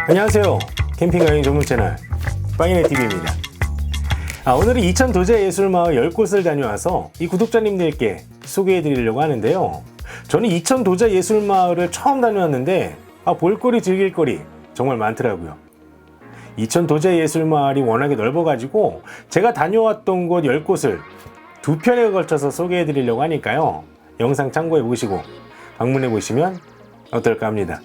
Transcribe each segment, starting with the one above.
안녕하세요. 캠핑 여행 전문 채널 빵이네TV입니다. 오늘은 이천 도자예술마을 10곳을 다녀와서 이 구독자님들께 소개해 드리려고 하는데요. 저는 이천 도자예술마을을 처음 다녀왔는데 볼거리 즐길거리 정말 많더라고요. 이천 도자예술마을이 워낙에 넓어가지고 제가 다녀왔던 곳 10곳을 두 편에 걸쳐서 소개해 드리려고 하니까요. 영상 참고해 보시고 방문해 보시면 어떨까 합니다.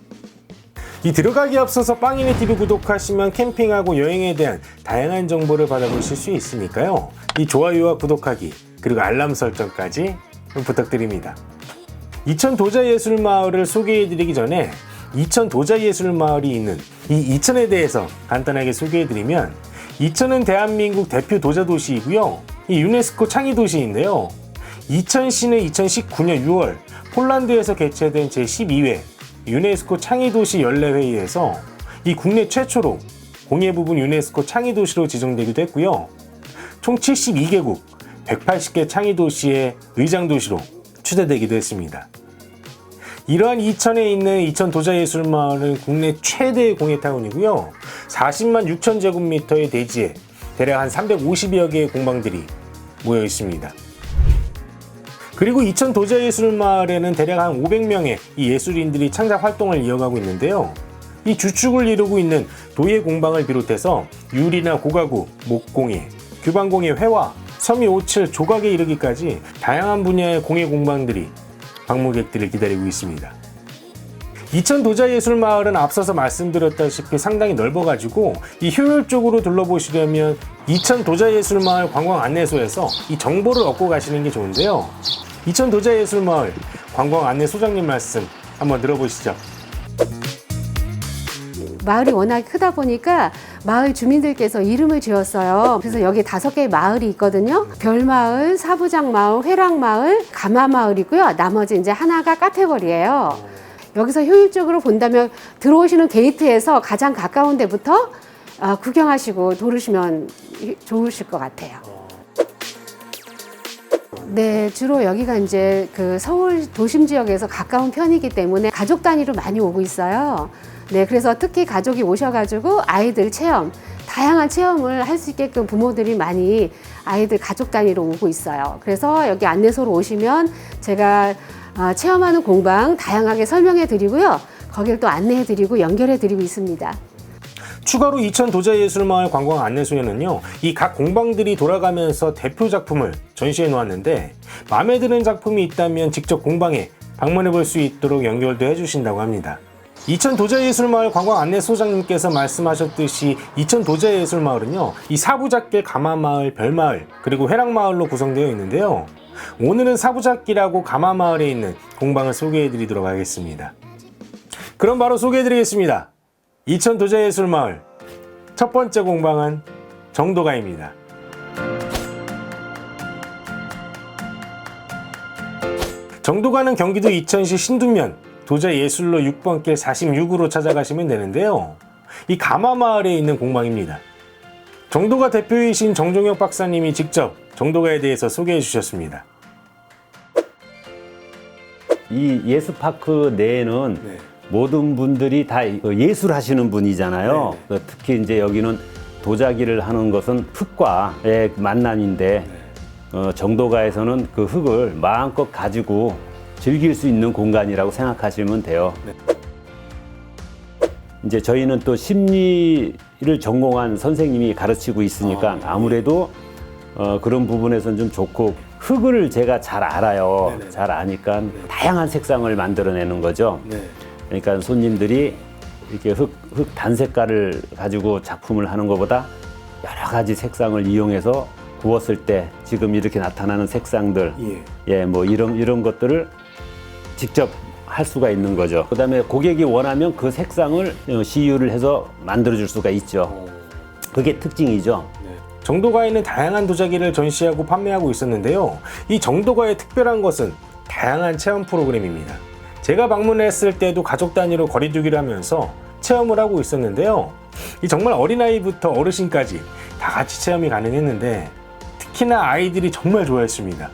이 들어가기 앞서서 빵이네TV 구독하시면 캠핑하고 여행에 대한 다양한 정보를 받아보실 수 있으니까요. 이 좋아요와 구독하기 그리고 알람 설정까지 부탁드립니다. 이천 도자예술마을을 소개해드리기 전에 이천 도자예술마을이 있는 이 이천에 대해서 간단하게 소개해드리면, 이천은 대한민국 대표 도자도시이고요. 이 유네스코 창의도시인데요. 이천시는 2019년 6월 폴란드에서 개최된 제12회 유네스코 창의도시 연례회의에서 이 국내 최초로 공예 부분 유네스코 창의도시로 지정되기도 했고요. 총 72개국 180개 창의도시의 의장도시로 추대되기도 했습니다. 이러한 이천에 있는 이천 도자예술마을은 국내 최대의 공예타운이고요. 40만 6천 제곱미터의 대지에 대략 한 350여 개의 공방들이 모여 있습니다. 그리고 이천 도자예술마을에는 대략 한 500명의 이 예술인들이 창작 활동을 이어가고 있는데요. 이 주축을 이루고 있는 도예 공방을 비롯해서 유리나 고가구, 목공예, 규방공예 회화, 서미 오칠, 조각에 이르기까지 다양한 분야의 공예 공방들이 방문객들을 기다리고 있습니다. 이천 도자예술마을은 앞서서 말씀드렸다시피 상당히 넓어가지고 이 효율적으로 둘러보시려면 이천 도자예술마을 관광 안내소에서 이 정보를 얻고 가시는 게 좋은데요. 이천 도자예술마을 관광 안내소장님 말씀 한번 들어보시죠. 마을이 워낙 크다 보니까 마을 주민들께서 이름을 지었어요. 그래서 여기 5개의 마을이 있거든요. 별마을, 사부장마을, 회랑마을, 가마마을이고요. 나머지 이제 하나가 카페거리예요. 여기서 효율적으로 본다면 들어오시는 게이트에서 가장 가까운 데부터 구경하시고 돌으시면 좋으실 것 같아요. 네, 주로 여기가 이제 그 서울 도심 지역에서 가까운 편이기 때문에 가족 단위로 많이 오고 있어요. 네, 그래서 특히 가족이 오셔가지고 아이들 체험, 다양한 체험을 할 수 있게끔 부모들이 많이 아이들 가족 단위로 오고 있어요. 그래서 여기 안내소로 오시면 제가 체험하는 공방 다양하게 설명해 드리고요. 거기를 또 안내해 드리고 연결해 드리고 있습니다. 추가로 이천 도자예술마을 관광 안내소에는요, 이 각 공방들이 돌아가면서 대표 작품을 전시해 놓았는데, 마음에 드는 작품이 있다면 직접 공방에 방문해 볼 수 있도록 연결도 해주신다고 합니다. 이천 도자예술마을 관광 안내소장님께서 말씀하셨듯이 이천 도자예술마을은요, 이 사부잣길, 가마마을, 별마을, 그리고 회랑마을로 구성되어 있는데요. 오늘은 사부잣길하고 가마마을에 있는 공방을 소개해 드리도록 하겠습니다. 그럼 바로 소개해 드리겠습니다. 이천 도자예술마을 첫 번째 공방은 정도가입니다. 정도가는 경기도 이천시 신두면 도자예술로 6번길 46으로 찾아가시면 되는데요. 이 가마마을에 있는 공방입니다. 정도가 대표이신 정종혁 박사님이 직접 정도가에 대해서 소개해 주셨습니다. 이 예술파크 내에는 모든 분들이 다 예술하시는 분이잖아요. 특히 이제 여기는 도자기를 하는 것은 흙과의 만남인데 정도가에서는 그 흙을 마음껏 가지고 즐길 수 있는 공간이라고 생각하시면 돼요. 이제 저희는 또 심리를 전공한 선생님이 가르치고 있으니까 아무래도 그런 부분에서는 좀 좋고, 흙을 제가 잘 알아요. 잘 아니까 다양한 색상을 만들어내는 거죠. 그러니까 손님들이 이렇게 흙 단색깔을 가지고 작품을 하는 것보다 여러 가지 색상을 이용해서 구웠을 때 지금 이렇게 나타나는 색상들, 뭐 이런 것들을 직접 할 수가 있는 거죠. 그 다음에 고객이 원하면 그 색상을 시유를 해서 만들어줄 수가 있죠. 그게 특징이죠. 정도가에는 다양한 도자기를 전시하고 판매하고 있었는데요. 이 정도가의 특별한 것은 다양한 체험 프로그램입니다. 제가 방문했을 때도 가족 단위로 거리두기를 하면서 체험을 하고 있었는데요. 이 정말 어린아이부터 어르신까지 다 같이 체험이 가능했는데, 특히나 아이들이 정말 좋아했습니다.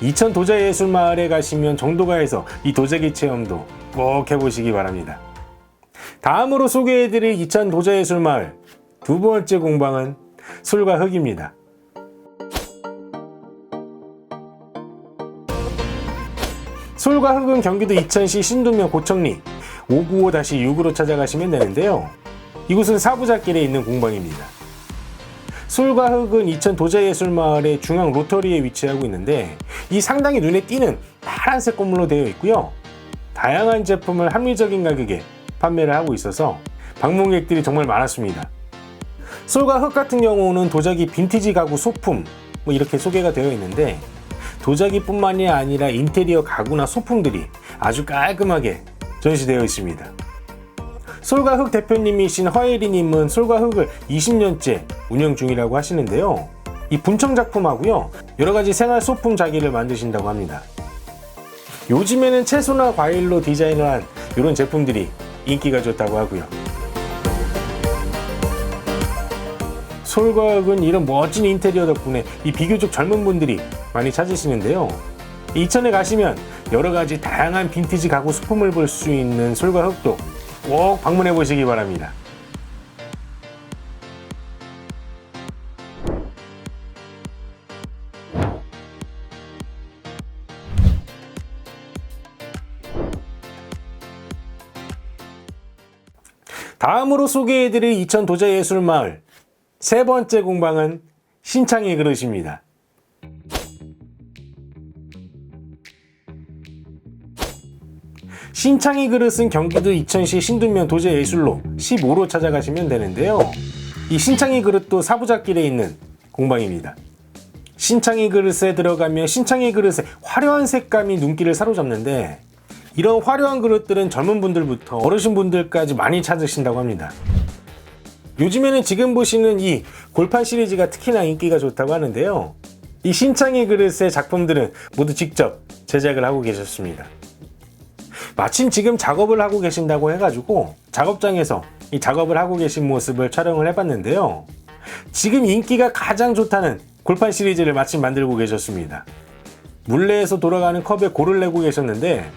이천 도자예술마을에 가시면 정도가에서 이 도자기 체험도 꼭 해보시기 바랍니다. 다음으로 소개해드릴 이천 도자예술마을 두 번째 공방은 솔과 흙입니다. 솔과 흙은 경기도 이천시 신도면 고청리 595-6으로 찾아가시면 되는데요. 이곳은 사부작길에 있는 공방입니다. 솔과 흙은 이천 도자예술마을의 중앙 로터리에 위치하고 있는데 이 상당히 눈에 띄는 파란색 건물로 되어 있고요. 다양한 제품을 합리적인 가격에 판매를 하고 있어서 방문객들이 정말 많았습니다. 솔과 흙 같은 경우는 도자기 빈티지 가구 소품 이렇게 소개가 되어 있는데 도자기뿐만이 아니라 인테리어 가구나 소품들이 아주 깔끔하게 전시되어 있습니다. 솔과 흙 대표님이신 허예리님은 솔과 흙을 20년째 운영 중이라고 하시는데요. 이 분청 작품하고요 여러가지 생활 소품 자기를 만드신다고 합니다. 요즘에는 채소나 과일로 디자인을 한 이런 제품들이 인기가 좋다고 하고요. 솔과 흙은 이런 멋진 인테리어 덕분에 이 비교적 젊은 분들이 많이 찾으시는데요. 이천에 가시면 여러가지 다양한 빈티지 가구 소품을 볼 수 있는 솔과 흙도 꼭 방문해 보시기 바랍니다. 다음으로 소개해드릴 이천 도자예술마을 세 번째 공방은 신창의 그릇입니다. 신창의 그릇은 경기도 이천시 신도면 도자예술로 15로 찾아가시면 되는데요. 이 신창의 그릇도 사부작길에 있는 공방입니다. 신창의 그릇에 들어가면 신창의 그릇의 화려한 색감이 눈길을 사로잡는데 이런 화려한 그릇들은 젊은 분들부터 어르신 분들까지 많이 찾으신다고 합니다. 요즘에는 지금 보시는 이 골판 시리즈가 특히나 인기가 좋다고 하는데요. 이 신창의 그릇의 작품들은 모두 직접 제작을 하고 계셨습니다. 마침 지금 작업을 하고 계신다고 해가지고 작업장에서 이 작업을 하고 계신 모습을 촬영을 해봤는데요. 지금 인기가 가장 좋다는 골판 시리즈를 마침 만들고 계셨습니다. 물레에서 돌아가는 컵에 골을 내고 계셨는데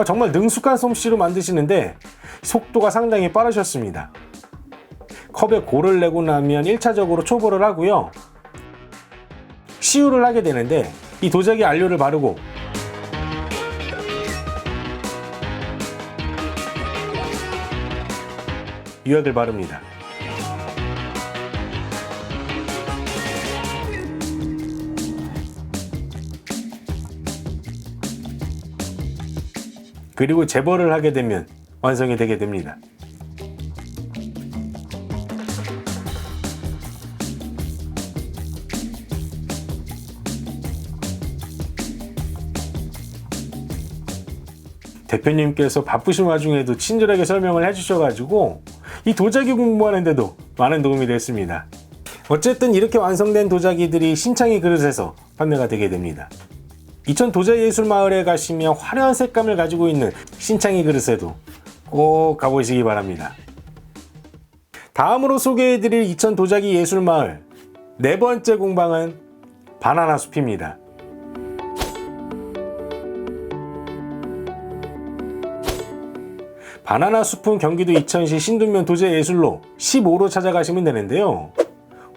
정말 능숙한 솜씨로 만드시는데 속도가 상당히 빠르셨습니다. 컵에 골을 내고 나면 1차적으로 초벌을 하고요. 시유를 하게 되는데 이 도자기 안료를 바르고 유약을 바릅니다. 그리고 재벌을 하게 되면 완성이 되게 됩니다. 대표님께서 바쁘신 와중에도 친절하게 설명을 해주셔가지고 이 도자기 공부하는데도 많은 도움이 됐습니다. 어쨌든 이렇게 완성된 도자기들이 신창의 그릇에서 판매가 되게 됩니다. 이천 도자예술마을에 가시면 화려한 색감을 가지고 있는 신창의 그릇에도 꼭 가보시기 바랍니다. 다음으로 소개해드릴 이천 도자기 예술마을 네 번째 공방은 바나나 숲입니다. 바나나 숲은 경기도 이천시 신도면 도자예술로 15로 찾아가시면 되는데요.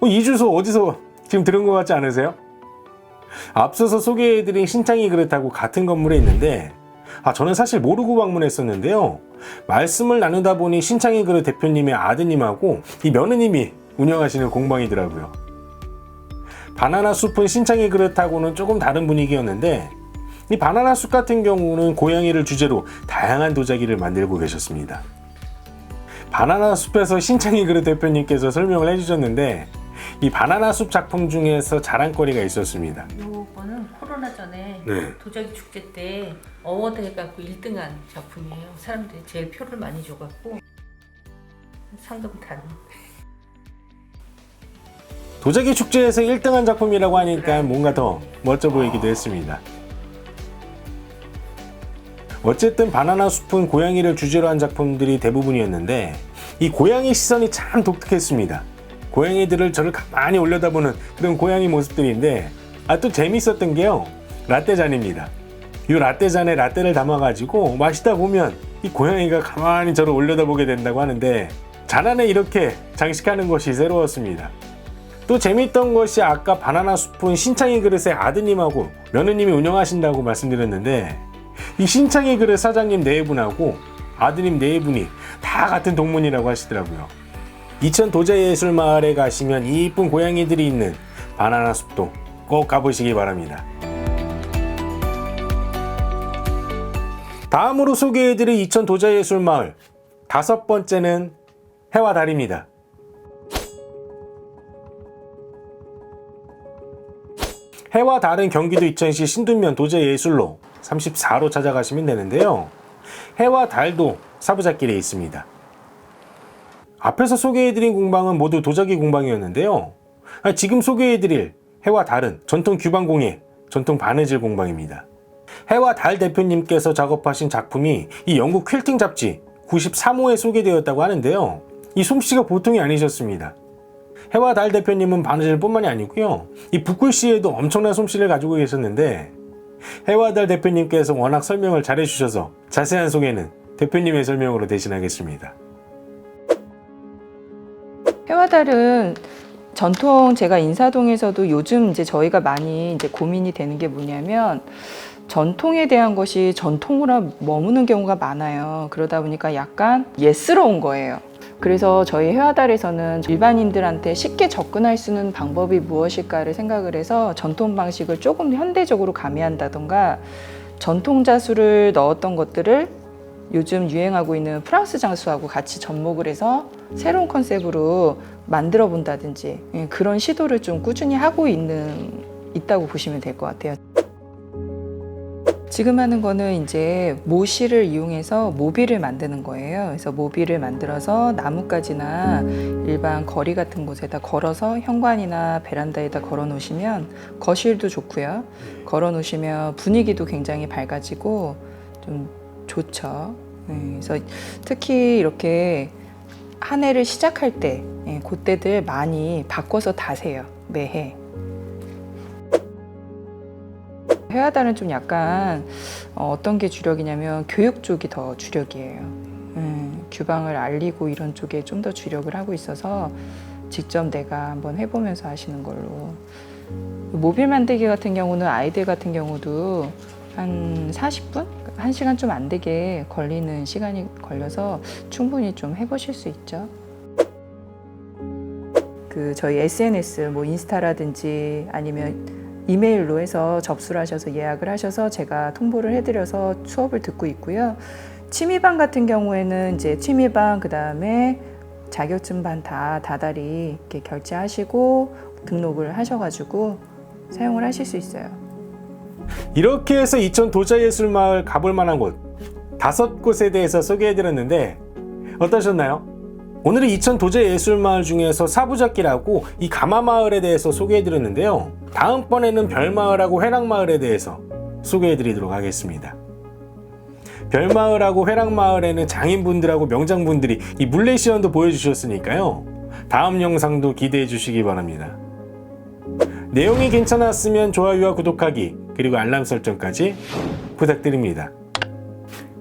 이 주소 어디서 지금 들은 것 같지 않으세요? 앞서서 소개해드린 신창의 그릇하고 같은 건물에 있는데 저는 사실 모르고 방문했었는데요. 말씀을 나누다 보니 신창의 그릇 대표님의 아드님하고 이 며느님이 운영하시는 공방이더라고요. 바나나 숲은 신창의 그릇하고는 조금 다른 분위기였는데 이 바나나 숲 같은 경우는 고양이를 주제로 다양한 도자기를 만들고 계셨습니다. 바나나 숲에서 신창의 그릇 대표님께서 설명을 해주셨는데 이 바나나 숲 작품 중에서 자랑거리가 있었습니다. 요거는 코로나 전에 네. 도자기 축제 때 어워드 해갖고 1등한 작품이에요. 사람들이 제일 표를 많이 줘갖고 상금 탄. 도자기 축제에서 1등한 작품이라고 하니까 뭔가 더 멋져 보이기도 했습니다. 어쨌든 바나나 숲은 고양이를 주제로 한 작품들이 대부분이었는데 이 고양이 시선이 참 독특했습니다. 고양이들을 저를 가만히 올려다보는 그런 고양이 모습들인데 또 재밌었던 게요. 라떼 잔입니다. 이 라떼 잔에 라떼를 담아가지고 마시다 보면 이 고양이가 가만히 저를 올려다보게 된다고 하는데 자난에 이렇게 장식하는 것이 새로웠습니다. 또 재밌던 것이 아까 바나나 숲은 신창이 그릇의 아드님하고 며느님이 운영하신다고 말씀드렸는데 이 신창이 그릇 사장님 4분하고 아드님 4분이 다 같은 동문이라고 하시더라고요. 이천 도자예술마을에 가시면 이쁜 고양이들이 있는 바나나 숲도 꼭 가보시기 바랍니다. 다음으로 소개해드릴 이천 도자예술마을 5번째는 해와 달입니다. 해와 달은 경기도 이천시 신둔면 도자예술로 34로 찾아가시면 되는데요. 해와 달도 사부잣길에 있습니다. 앞에서 소개해드린 공방은 모두 도자기 공방이었는데요. 지금 소개해드릴 해와 달은 전통 규방공예, 전통 바느질 공방입니다. 해와 달 대표님께서 작업하신 작품이 이 영국 퀼팅 잡지 93호에 소개되었다고 하는데요. 이 솜씨가 보통이 아니셨습니다. 해와 달 대표님은 바느질뿐만이 아니고요. 이 붓글씨에도 엄청난 솜씨를 가지고 계셨는데 해와 달 대표님께서 워낙 설명을 잘 해주셔서 자세한 소개는 대표님의 설명으로 대신하겠습니다. 해와 달은 전통 제가 인사동에서도 요즘 이제 저희가 많이 이제 고민이 되는 게 뭐냐면 전통에 대한 것이 전통으로 머무는 경우가 많아요. 그러다 보니까 약간 예스러운 거예요. 그래서 저희 해와달에서는 일반인들한테 쉽게 접근할 수 있는 방법이 무엇일까를 생각을 해서 전통 방식을 조금 현대적으로 가미한다던가 전통 자수를 넣었던 것들을 요즘 유행하고 있는 프랑스 장수하고 같이 접목을 해서 새로운 컨셉으로 만들어 본다든지 그런 시도를 좀 꾸준히 하고 있다고 보시면 될 것 같아요. 지금 하는 거는 이제 모실을 이용해서 모빌을 만드는 거예요. 그래서 모빌을 만들어서 나뭇가지나 일반 거리 같은 곳에다 걸어서 현관이나 베란다에다 걸어 놓으시면 거실도 좋고요. 걸어 놓으시면 분위기도 굉장히 밝아지고 좀 좋죠. 그래서 특히 이렇게 한 해를 시작할 때 그때들 많이 바꿔서 다세요. 매해. 해와달은 좀 약간 어떤 게 주력이냐면 교육 쪽이 더 주력이에요. 규방을 알리고 이런 쪽에 좀 더 주력을 하고 있어서 직접 내가 한번 해보면서 하시는 걸로. 모빌 만들기 같은 경우는 아이들 같은 경우도 한 40분? 1시간 좀 안 되게 걸리는 시간이 걸려서 충분히 좀 해보실 수 있죠. 저희 SNS, 뭐 인스타라든지 아니면 이메일로 해서 접수를 하셔서 예약을 하셔서 제가 통보를 해드려서 수업을 듣고 있고요. 취미반 같은 경우에는 이제 취미반 그다음에 자격증반 다 다달이 이렇게 결제하시고 등록을 하셔가지고 사용을 하실 수 있어요. 이렇게 해서 이천 도자예술마을 가볼 만한 곳 5곳에 대해서 소개해드렸는데 어떠셨나요? 오늘은 이천 도자예술마을 중에서 사부잣길하고 이 가마마을에 대해서 소개해드렸는데요. 다음번에는 별마을하고 회랑마을에 대해서 소개해드리도록 하겠습니다. 별마을하고 회랑마을에는 장인분들하고 명장분들이 이 물레 시연도 보여주셨으니까요. 다음 영상도 기대해 주시기 바랍니다. 내용이 괜찮았으면 좋아요와 구독하기 그리고 알람 설정까지 부탁드립니다.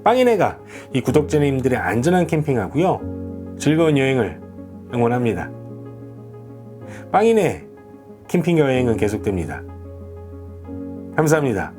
빵이네가 이 구독자님들의 안전한 캠핑하고요 즐거운 여행을 응원합니다. 빵이네 캠핑 여행은 계속됩니다. 감사합니다.